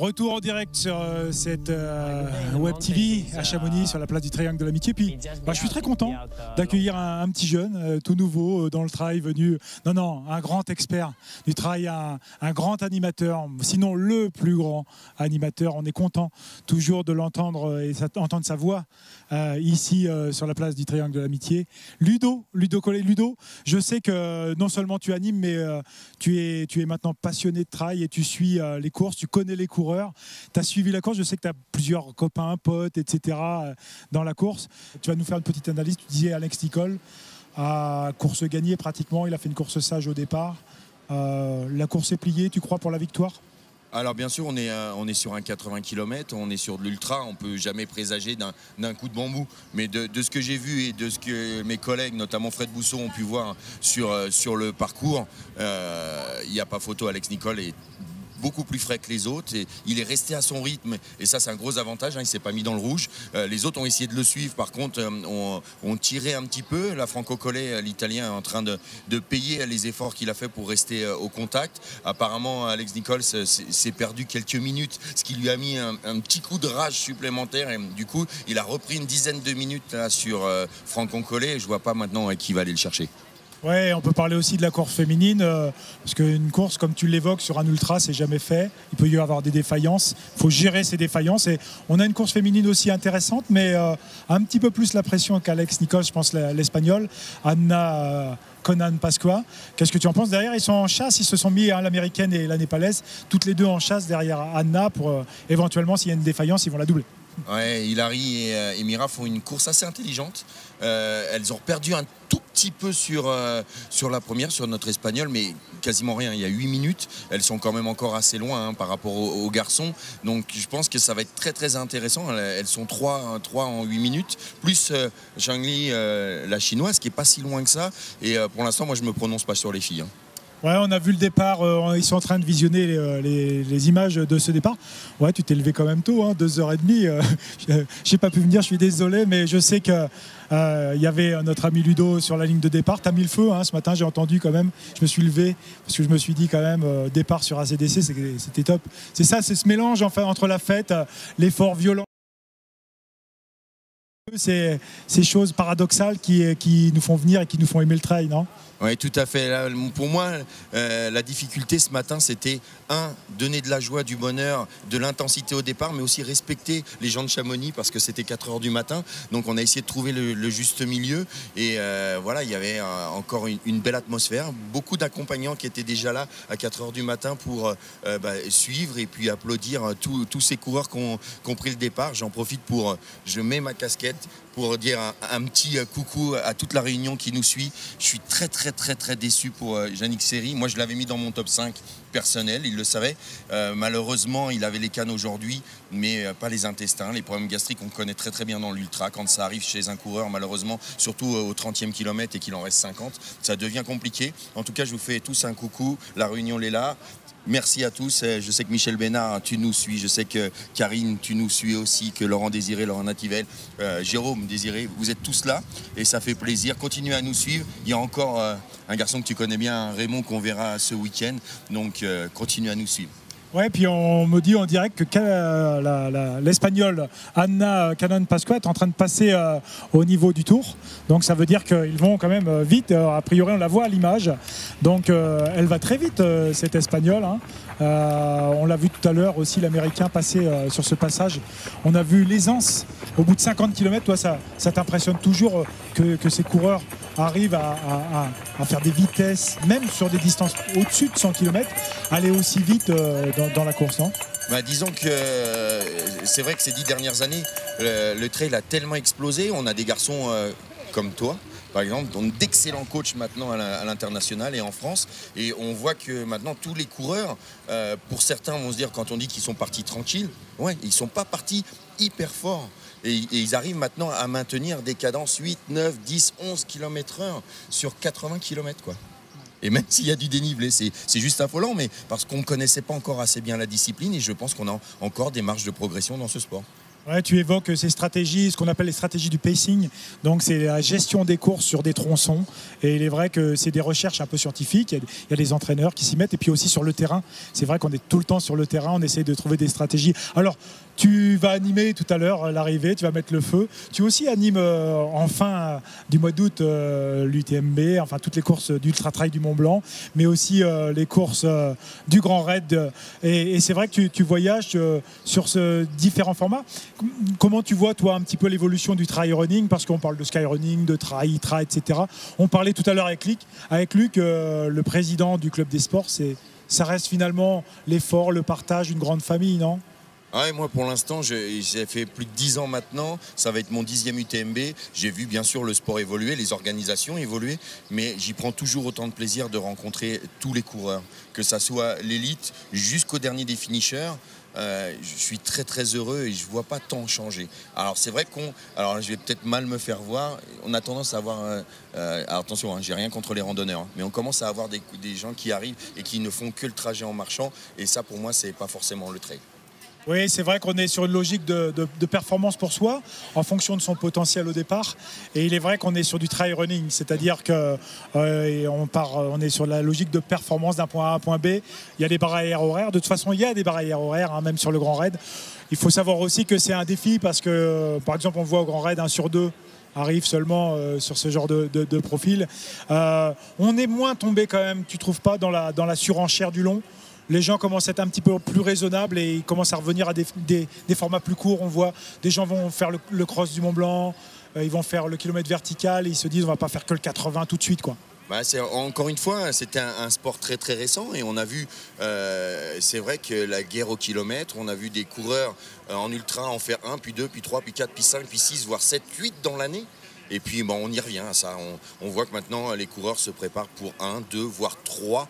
Retour en direct sur cette Web TV à Chamonix, sur la place du Triangle de l'Amitié. Puis je suis très content d'accueillir un petit jeune, tout nouveau dans le trail, venu. Non, un grand expert du trail, un grand animateur, sinon le plus grand animateur. On est content toujours de l'entendre et entendre sa voix ici sur la place du Triangle de l'Amitié. Ludo Collet. Ludo, je sais que non seulement tu animes, mais tu es maintenant passionné de trail et tu suis les courses, tu connais les coureurs. Tu as suivi la course, je sais que tu as plusieurs copains, potes, etc. dans la course. Tu vas nous faire une petite analyse. Tu disais Alex Nicol, à course gagnée pratiquement, il a fait une course sage au départ. La course est pliée, tu crois, pour la victoire ? Alors bien sûr, on est sur un 80 km, on est sur de l'ultra, on ne peut jamais présager d'un coup de bambou. Mais de ce que j'ai vu et de ce que mes collègues, notamment Fred Bousseau, ont pu voir sur le parcours, il n'y a pas photo. Alex Nicol est beaucoup plus frais que les autres et il est resté à son rythme et ça c'est un gros avantage, il ne s'est pas mis dans le rouge. Les autres ont essayé de le suivre, par contre ont tiré un petit peu. La Franco Collet, l'italien, est en train de payer les efforts qu'il a fait pour rester au contact. Apparemment Alex Nicol s'est perdu quelques minutes, ce qui lui a mis un petit coup de rage supplémentaire et du coup il a repris une dizaine de minutes là, sur Franco Collet et je ne vois pas maintenant qui va aller le chercher. Ouais, on peut parler aussi de la course féminine, parce qu'une course, comme tu l'évoques, sur un ultra, c'est jamais fait. Il peut y avoir des défaillances. Il faut gérer ces défaillances. Et on a une course féminine aussi intéressante, mais un petit peu plus la pression qu'Alex Nicol, je pense, l'Espagnole, Anna Conan Pascua. Qu'est-ce que tu en penses? Derrière, ils sont en chasse, ils se sont mis, l'américaine et la népalaise, toutes les deux en chasse derrière Anna pour éventuellement, s'il y a une défaillance, ils vont la doubler. Ouais, Hilary et Mira font une course assez intelligente. Elles ont perdu un tout petit peu sur la première, sur notre espagnol, mais quasiment rien. Il y a 8 minutes. Elles sont quand même encore assez loin par rapport aux garçons. Donc je pense que ça va être très très intéressant. Elles sont 3 en 8 minutes, plus Zhang Li, la chinoise, qui n'est pas si loin que ça. Et pour l'instant, moi je ne me prononce pas sur les filles. Ouais, on a vu le départ, ils sont en train de visionner les images de ce départ. Ouais, tu t'es levé quand même tôt, 2h30. J'ai pas pu venir, je suis désolé, mais je sais que y avait notre ami Ludo sur la ligne de départ. T'as mis le feu ce matin, j'ai entendu quand même. Je me suis levé parce que je me suis dit quand même, départ sur ACDC, c'était top. C'est ça, c'est ce mélange enfin, entre la fête, l'effort violent. C'est ces choses paradoxales qui nous font venir et qui nous font aimer le trail, non ? Oui, tout à fait. Là, pour moi, la difficulté ce matin, c'était donner de la joie, du bonheur, de l'intensité au départ, mais aussi respecter les gens de Chamonix parce que c'était 4h du matin. Donc on a essayé de trouver le juste milieu. Et voilà, il y avait encore une belle atmosphère. Beaucoup d'accompagnants qui étaient déjà là à 4h du matin pour suivre et puis applaudir tous ces coureurs qui ont pris le départ. J'en profite je mets ma casquette pour dire un petit coucou à toute la réunion qui nous suit. Je suis très très très très déçu pour Yannick Seri. Moi je l'avais mis dans mon top 5 personnel, il le savait. Malheureusement il avait les cannes aujourd'hui, mais pas les intestins. Les problèmes gastriques on connaît très très bien dans l'ultra. Quand ça arrive chez un coureur, malheureusement, surtout au 30e kilomètre et qu'il en reste 50, ça devient compliqué. En tout cas je vous fais tous un coucou, la réunion est là. Merci à tous. Je sais que Michel Bénard, tu nous suis. Je sais que Karine, tu nous suis aussi. Que Laurent Désiré, Laurent Nativel, Jérôme Désiré, vous êtes tous là et ça fait plaisir. Continuez à nous suivre. Il y a encore un garçon que tu connais bien, Raymond, qu'on verra ce week-end. Donc, continuez à nous suivre. Ouais, puis on me dit en direct que l'Espagnole Anna Canon Pascua est en train de passer au niveau du tour. Donc ça veut dire qu'ils vont quand même vite. A priori, on la voit à l'image. Donc elle va très vite, cette Espagnole. On l'a vu tout à l'heure aussi, l'Américain passer sur ce passage. On a vu l'aisance. Au bout de 50 km, toi, ça t'impressionne toujours que ces coureurs arrivent à faire des vitesses, même sur des distances au-dessus de 100 km, aller aussi vite dans la course, non ? Disons que c'est vrai que ces 10 dernières années, le trail a tellement explosé. On a des garçons comme toi, par exemple, d'excellents coachs maintenant à l'international et en France. Et on voit que maintenant, tous les coureurs, pour certains vont se dire, quand on dit qu'ils sont partis tranquilles, ouais, ils ne sont pas partis hyper forts. Et ils arrivent maintenant à maintenir des cadences 8, 9, 10, 11 km/h sur 80 km, quoi. Et même s'il y a du dénivelé, c'est juste affolant, mais parce qu'on ne connaissait pas encore assez bien la discipline et je pense qu'on a encore des marges de progression dans ce sport. Ouais, tu évoques ces stratégies, ce qu'on appelle les stratégies du pacing. Donc, c'est la gestion des courses sur des tronçons. Et il est vrai que c'est des recherches un peu scientifiques. Il y a des entraîneurs qui s'y mettent. Et puis aussi sur le terrain. C'est vrai qu'on est tout le temps sur le terrain. On essaie de trouver des stratégies. Alors, tu vas animer tout à l'heure l'arrivée. Tu vas mettre le feu. Tu aussi animes en fin du mois d'août l'UTMB, enfin toutes les courses d'Ultra Trail du Mont Blanc, mais aussi les courses du Grand Raid. Et c'est vrai que tu voyages sur ce différents formats. Comment tu vois, toi, un petit peu l'évolution du trail running? Parce qu'on parle de skyrunning, de trail, etc. On parlait tout à l'heure avec Luc, le président du club des sports. Ça reste finalement l'effort, le partage, une grande famille, non? Ouais, moi pour l'instant j'ai fait plus de 10 ans maintenant, ça va être mon 10e UTMB, j'ai vu bien sûr le sport évoluer, les organisations évoluer, mais j'y prends toujours autant de plaisir de rencontrer tous les coureurs, que ça soit l'élite jusqu'au dernier des finishers. Je suis très très heureux et je vois pas tant changer. Alors c'est vrai alors je vais peut-être mal me faire voir, on a tendance à avoir, alors attention, j'ai rien contre les randonneurs, mais on commence à avoir des gens qui arrivent et qui ne font que le trajet en marchant, et ça pour moi c'est pas forcément le trail. Oui, c'est vrai qu'on est sur une logique de performance pour soi, en fonction de son potentiel au départ. Et il est vrai qu'on est sur du trail running, c'est-à-dire qu'on est sur la logique de performance d'un point A à un point B. Il y a des barrières horaires. De toute façon, il y a des barrières horaires, hein, même sur le Grand Raid. Il faut savoir aussi que c'est un défi parce que, par exemple, on voit au Grand Raid 1 sur 2 arrive seulement sur ce genre de profil. On est moins tombé quand même, tu trouves pas, dans la surenchère du long? Les gens commencent à être un petit peu plus raisonnables et ils commencent à revenir à des formats plus courts. On voit des gens vont faire le cross du Mont Blanc, ils vont faire le kilomètre vertical et ils se disent on va pas faire que le 80 tout de suite, quoi. Encore une fois, c'était un sport très très récent et on a vu, c'est vrai que la guerre au kilomètre, on a vu des coureurs en ultra en faire 1, puis 2, puis 3, puis 4, puis 5, puis 6, voire 7, 8 dans l'année. Et puis on y revient à ça. On voit que maintenant les coureurs se préparent pour 1, 2, voire 3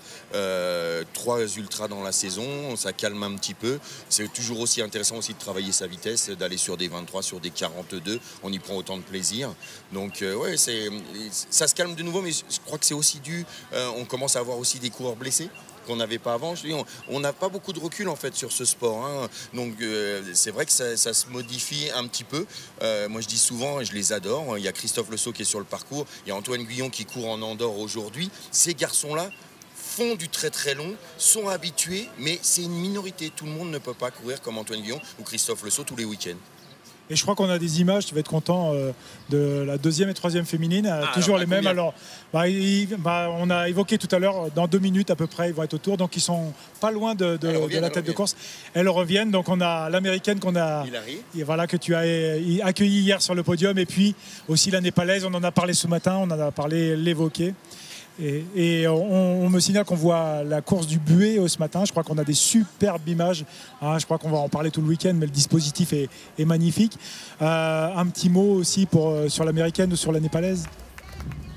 ultras dans la saison. Ça calme un petit peu. C'est toujours aussi intéressant aussi de travailler sa vitesse, d'aller sur des 23, sur des 42. On y prend autant de plaisir. Donc ouais, ça se calme de nouveau, mais je crois que c'est aussi dû. On commence à avoir aussi des coureurs blessés qu'on n'avait pas avant. Je dis, on n'a pas beaucoup de recul en fait sur ce sport, hein. Donc c'est vrai que ça se modifie un petit peu. Moi je dis souvent, et je les adore, il y a Christophe Le Saux qui est sur le parcours, il y a Antoine Guyon qui court en Andorre aujourd'hui. Ces garçons-là font du très très long, sont habitués, mais c'est une minorité. Tout le monde ne peut pas courir comme Antoine Guyon ou Christophe Le Saux tous les week-ends. Et je crois qu'on a des images, tu vas être content, de la 2e et 3e féminine, toujours les mêmes. Alors, on a évoqué tout à l'heure, dans 2 minutes à peu près, ils vont être autour, donc ils sont pas loin de la tête de course. Elles reviennent, donc on a l'américaine que tu as accueillie hier sur le podium, et puis aussi la népalaise, on en a parlé ce matin, on en a parlé, l'évoqué. Et on me signale qu'on voit la course du Buet ce matin. Je crois qu'on a des superbes images. Je crois qu'on va en parler tout le week-end, mais le dispositif est magnifique. Un petit mot aussi sur l'américaine ou sur la népalaise?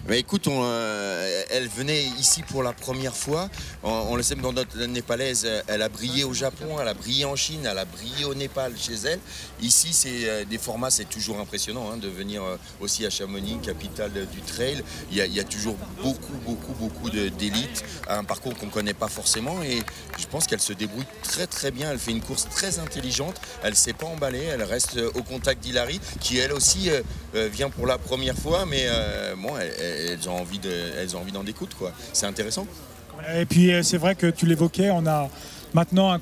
Mais écoute, elle venait ici pour la première fois. On le sait, dans notre népalaise, elle a brillé au Japon, elle a brillé en Chine, elle a brillé au Népal chez elle. Ici, c'est des formats, c'est toujours impressionnant, hein, de venir aussi à Chamonix, capitale du trail. Il y a toujours beaucoup d'élite, un parcours qu'on ne connaît pas forcément, et je pense qu'elle se débrouille très très bien. Elle fait une course très intelligente, elle ne s'est pas emballée, elle reste au contact d'Hilary, qui elle aussi vient pour la première fois, mais bon, elles ont envie d'en découdre, quoi. C'est intéressant. Et puis c'est vrai que tu l'évoquais, on a maintenant un...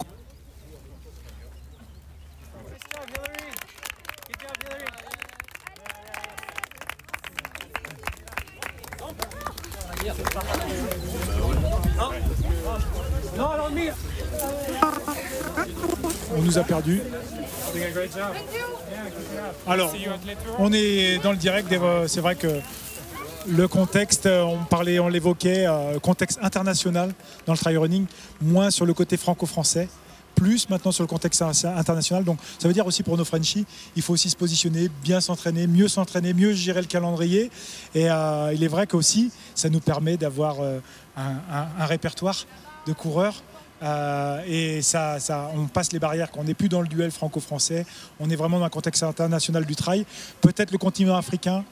On nous a perdus. Alors, on est dans le direct, c'est vrai que le contexte, on l'évoquait, contexte international dans le trail running, moins sur le côté franco-français, plus maintenant sur le contexte international. Donc ça veut dire aussi pour nos Frenchies, il faut aussi se positionner, bien s'entraîner, mieux gérer le calendrier. Et il est vrai qu'aussi, ça nous permet d'avoir un répertoire de coureurs. Et on passe les barrières, qu'on n'est plus dans le duel franco-français, on est vraiment dans un contexte international du trail. Peut-être le continent africain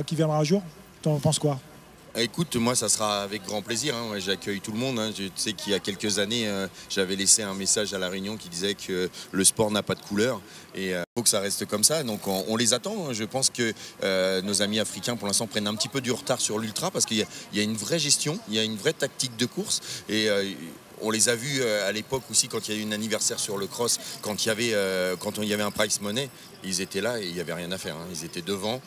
qui viendra un jour. T'en penses quoi? Écoute, moi, ça sera avec grand plaisir. Hein. J'accueille tout le monde. Hein. Je sais qu'il y a quelques années, j'avais laissé un message à La Réunion qui disait que le sport n'a pas de couleur. Et il faut que ça reste comme ça. Donc, on les attend. Je pense que nos amis africains, pour l'instant, prennent un petit peu du retard sur l'ultra parce qu'il y a une vraie gestion, il y a une vraie tactique de course. Et on les a vus à l'époque aussi quand il y a eu un anniversaire sur le cross, quand il y avait un prize money, ils étaient là et il n'y avait rien à faire. Hein. Ils étaient devant,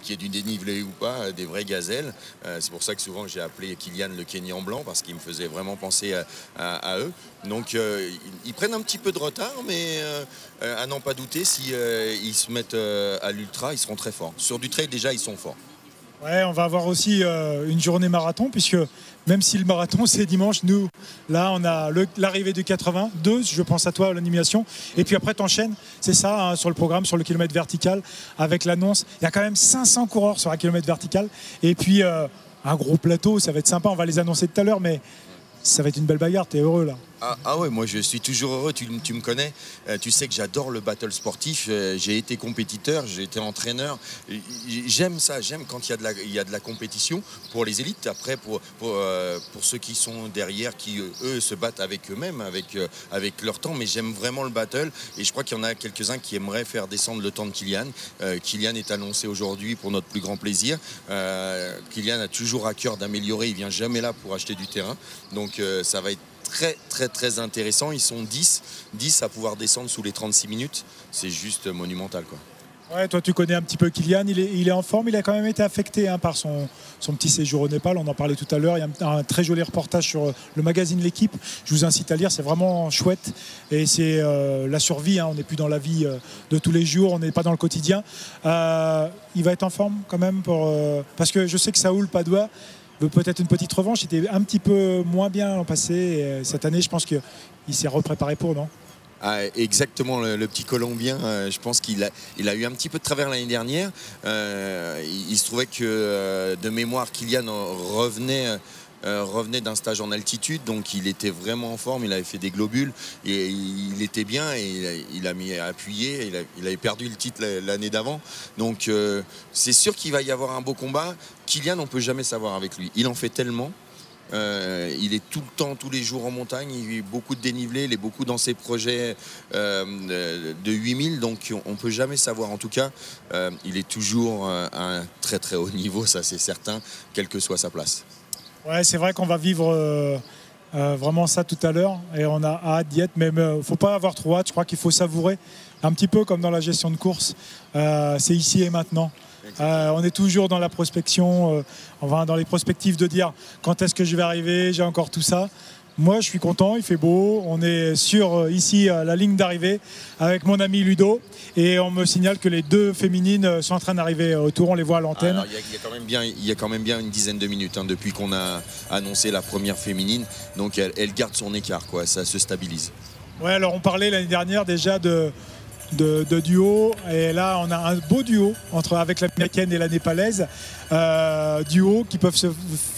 qu'il y ait du dénivelé ou pas, des vraies gazelles. C'est pour ça que souvent j'ai appelé Kylian le Kenyan blanc parce qu'il me faisait vraiment penser à eux. Donc ils prennent un petit peu de retard, mais à n'en pas douter, si ils se mettent à l'ultra, ils seront très forts. Sur du trail déjà, ils sont forts. Ouais, on va avoir aussi une journée marathon, puisque même si le marathon c'est dimanche, nous, là, on a l'arrivée du 82, je pense à toi, l'animation, et puis après t'enchaînes, c'est ça, hein, sur le programme, sur le kilomètre vertical, avec l'annonce, il y a quand même 500 coureurs sur un kilomètre vertical, et puis un gros plateau, ça va être sympa, on va les annoncer tout à l'heure, mais ça va être une belle bagarre, t'es heureux là? Ah ouais, moi je suis toujours heureux, tu me connais, tu sais que j'adore le battle sportif, j'ai été compétiteur, j'ai été entraîneur, j'aime ça, j'aime quand il y a de la compétition pour les élites, après pour ceux qui sont derrière, qui eux se battent avec eux-mêmes, avec leur temps, mais j'aime vraiment le battle et je crois qu'il y en a quelques-uns qui aimeraient faire descendre le temps de Kylian. Kylian est annoncé aujourd'hui pour notre plus grand plaisir. Kylian a toujours à cœur d'améliorer, il vient jamais là pour acheter du terrain, donc ça va être très très très intéressant. Ils sont 10 à pouvoir descendre sous les 36 minutes. C'est juste monumental quoi. Ouais, toi tu connais un petit peu Kylian, il est en forme, il a quand même été affecté par son petit séjour au Népal, on en parlait tout à l'heure, il y a un très joli reportage sur le magazine L'Équipe, je vous incite à lire, c'est vraiment chouette et c'est la survie, hein. On n'est plus dans la vie de tous les jours, on n'est pas dans le quotidien. Il va être en forme quand même parce que je sais que Saoul Padua veut peut-être une petite revanche, il était un petit peu moins bien l'an passé et cette année je pense qu'il s'est repréparé pour, non? Ah, exactement, le petit Colombien, je pense qu'il a eu un petit peu de travers l'année dernière. Il se trouvait que de mémoire, Kylian revenait d'un stage en altitude, donc il était vraiment en forme, il avait fait des globules et il était bien et il a mis à appuyer, il avait perdu le titre l'année d'avant, donc c'est sûr qu'il va y avoir un beau combat. Kylian, on ne peut jamais savoir avec lui, il en fait tellement. Il est tout le temps, tous les jours en montagne, il a beaucoup de dénivelé, il est beaucoup dans ses projets de 8000, donc on ne peut jamais savoir. En tout cas, il est toujours à un très très haut niveau, ça c'est certain, quelle que soit sa place. Ouais, c'est vrai qu'on va vivre vraiment ça tout à l'heure et on a hâte d'y être, mais il ne faut pas avoir trop hâte, je crois qu'il faut savourer, un petit peu comme dans la gestion de course, c'est ici et maintenant. On est toujours dans la prospection, on va dans les prospectives de dire quand est-ce que je vais arriver, j'ai encore tout ça. Moi je suis content, il fait beau, on est sur ici la ligne d'arrivée avec mon ami Ludo et on me signale que les deux féminines sont en train d'arriver autour, on les voit à l'antenne. Il y a quand même bien une dizaine de minutes depuis qu'on a annoncé la première féminine, donc elle garde son écart, quoi, ça se stabilise. Ouais, alors on parlait l'année dernière déjà de duo et là on a un beau duo avec l'américaine et la népalaise, duo qui peuvent se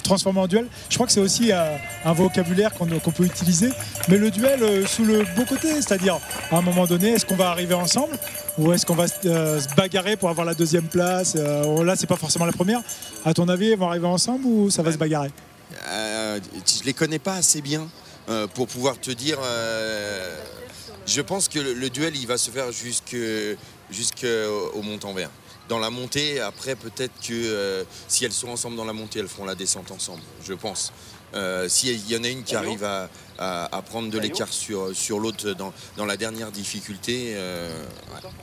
transformer en duel. Je crois que c'est aussi un vocabulaire qu'on peut utiliser, mais le duel sous le beau côté, c'est-à-dire à un moment donné, est-ce qu'on va arriver ensemble ou est-ce qu'on va se bagarrer pour avoir la deuxième place? Là c'est pas forcément la première, à ton avis, ils vont arriver ensemble ou ça va se bagarrer? Je les connais pas assez bien pour pouvoir te dire. Je pense que le duel, il va se faire jusqu'au Montanvert. Dans la montée, après, peut-être que si elles sont ensemble dans la montée, elles feront la descente ensemble, je pense. S'il y en a une qui arrive à prendre de l'écart sur l'autre dans la dernière difficulté,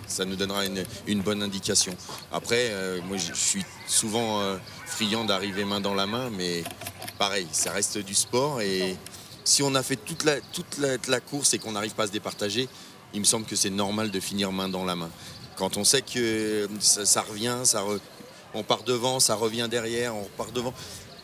ça nous donnera une bonne indication. Après, moi, je suis souvent friand d'arriver main dans la main, mais pareil, ça reste du sport et si on a fait toute la course et qu'on n'arrive pas à se départager, il me semble que c'est normal de finir main dans la main. Quand on sait que ça revient, on part devant, ça revient derrière, on repart devant,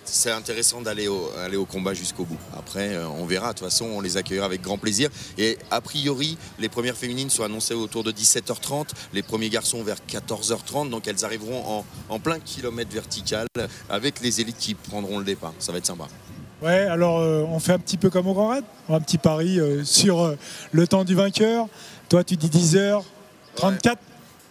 c'est intéressant d'aller au combat jusqu'au bout. Après, on verra, de toute façon, on les accueillera avec grand plaisir. Et a priori, les premières féminines sont annoncées autour de 17h30, les premiers garçons vers 14h30, donc elles arriveront en plein kilomètre vertical avec les élites qui prendront le départ. Ça va être sympa. Ouais, alors on fait un petit peu comme au Grand Raid, un petit pari sur le temps du vainqueur. Toi, tu dis 10h34.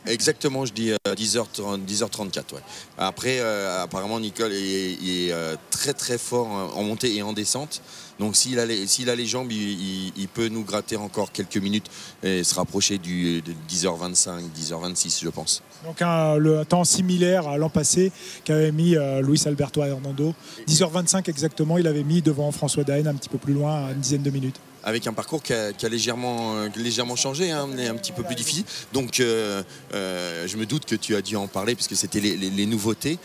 Exactement, je dis 10h34. Ouais. Après, apparemment, Nicole est très très fort en montée et en descente. Donc s'il a les jambes, il peut nous gratter encore quelques minutes et se rapprocher de 10h25, 10h26, je pense. Donc le temps similaire à l'an passé qu'avait mis Luis Alberto Hernando. 10h25 exactement, il avait mis devant François Daen un petit peu plus loin, à une dizaine de minutes. Avec un parcours qui a légèrement changé, hein, mais un petit peu plus difficile. Donc je me doute que tu as dû en parler puisque c'était les nouveautés.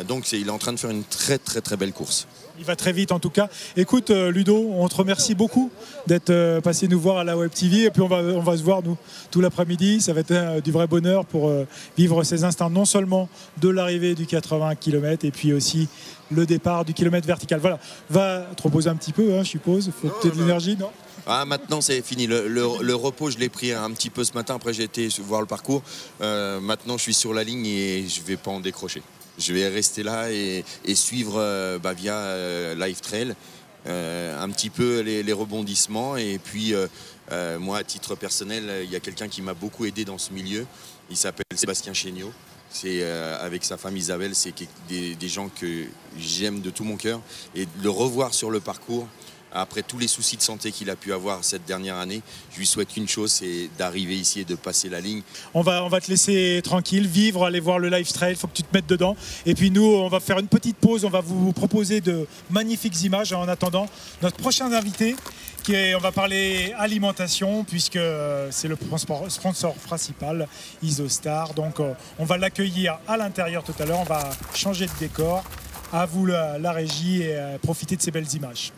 Donc il est en train de faire une très très très belle course. Il va très vite en tout cas. Écoute Ludo, on te remercie beaucoup d'être passé nous voir à la Web TV et puis on va se voir nous tout l'après-midi. Ça va être du vrai bonheur pour vivre ces instants non seulement de l'arrivée du 80 km et puis aussi le départ du kilomètre vertical. Voilà, va te reposer un petit peu, hein, je suppose. Il faut peut-être de l'énergie, non ? Ah, maintenant c'est fini. Le repos, je l'ai pris un petit peu ce matin. Après j'ai été voir le parcours. Maintenant je suis sur la ligne et je ne vais pas en décrocher. Je vais rester là et suivre via Live Trail un petit peu les rebondissements. Et puis moi, à titre personnel, il y a quelqu'un qui m'a beaucoup aidé dans ce milieu. Il s'appelle Sébastien Chéniaud. C'est avec sa femme Isabelle, c'est des gens que j'aime de tout mon cœur. Et de le revoir sur le parcours, après tous les soucis de santé qu'il a pu avoir cette dernière année, je lui souhaite qu'une chose, c'est d'arriver ici et de passer la ligne. On va te laisser tranquille, vivre, aller voir le live trail, il faut que tu te mettes dedans. Et puis nous, on va faire une petite pause, on va vous proposer de magnifiques images en attendant notre prochain invité. On va parler alimentation puisque c'est le sponsor principal, Isostar. Donc on va l'accueillir à l'intérieur tout à l'heure, on va changer de décor. À vous la régie et profiter de ces belles images.